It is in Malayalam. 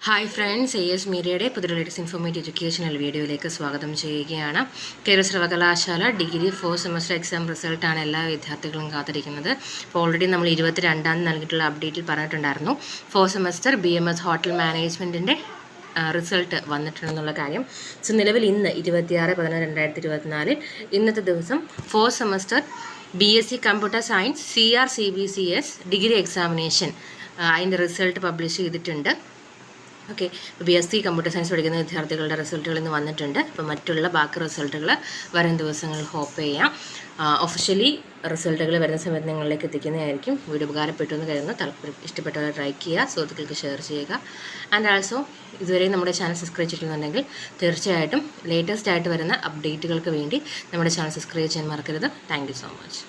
ഹായ് ഫ്രണ്ട്സ്, AS മീഡിയയുടെ പുതിയ ലേറ്റസ്റ്റ് ഇൻഫോർമേറ്റീവ് എഡ്യൂക്കേഷണൽ വീഡിയോയിലേക്ക് സ്വാഗതം ചെയ്യുകയാണ്. കേരള സർവകലാശാല ഡിഗ്രി 4 സെമസ്റ്റർ എക്സാം റിസൾട്ടാണ് എല്ലാ വിദ്യാർത്ഥികളും കാത്തിരിക്കുന്നത്. അപ്പോൾ ഓൾറെഡി നമ്മൾ 22 നൽകിയിട്ടുള്ള അപ്ഡേറ്റിൽ പറഞ്ഞിട്ടുണ്ടായിരുന്നു 4 സെമസ്റ്റർ BMS ഹോട്ടൽ മാനേജ്മെൻറ്റിൻ്റെ റിസൾട്ട് വന്നിട്ടുണ്ടെന്നുള്ള കാര്യം. സോ നിലവിൽ ഇന്ന് 26/11/2024 ഇന്നത്തെ ദിവസം 4 semester BSc computer science CRCBCS degree examination അതിൻ്റെ റിസൾട്ട് പബ്ലിഷ് ചെയ്തിട്ടുണ്ട്. ഓക്കെ, BSc കമ്പ്യൂട്ടർ സയൻസ് പഠിക്കുന്ന വിദ്യാർത്ഥികളുടെ റിസൾട്ടുകൾ ഇന്ന് വന്നിട്ടുണ്ട്. അപ്പോൾ മറ്റുള്ള ബാക്കി റിസൾട്ടുകൾ വരും ദിവസങ്ങളിൽ ഹോപ്പ് ചെയ്യാം. ഒഫീഷ്യലി റിസൾട്ടുകൾ വരുന്ന സമയത്ത് നിങ്ങളിലേക്ക് എത്തിക്കുന്നതായിരിക്കും. വീഡിയോ ഉപകാരപ്പെട്ടു എന്ന് കരുതുന്നു. താല്പര്യം ഇഷ്ടപ്പെട്ടവരെ ലൈക്ക് ചെയ്യുക, സുഹൃത്തുക്കൾക്ക് ഷെയർ ചെയ്യുക. ആൻഡ് ആൾസോ ഇതുവരെ നമ്മുടെ ചാനൽ സബ്സ്ക്രൈബ് ചെയ്തിട്ടുണ്ടെങ്കിൽ തീർച്ചയായിട്ടും ലേറ്റസ്റ്റ് ആയിട്ട് വരുന്ന അപ്ഡേറ്റുകൾക്ക് വേണ്ടി നമ്മുടെ ചാനൽ സബ്സ്ക്രൈബ് ചെയ്യാൻ മറക്കരുത്. Thank you so much.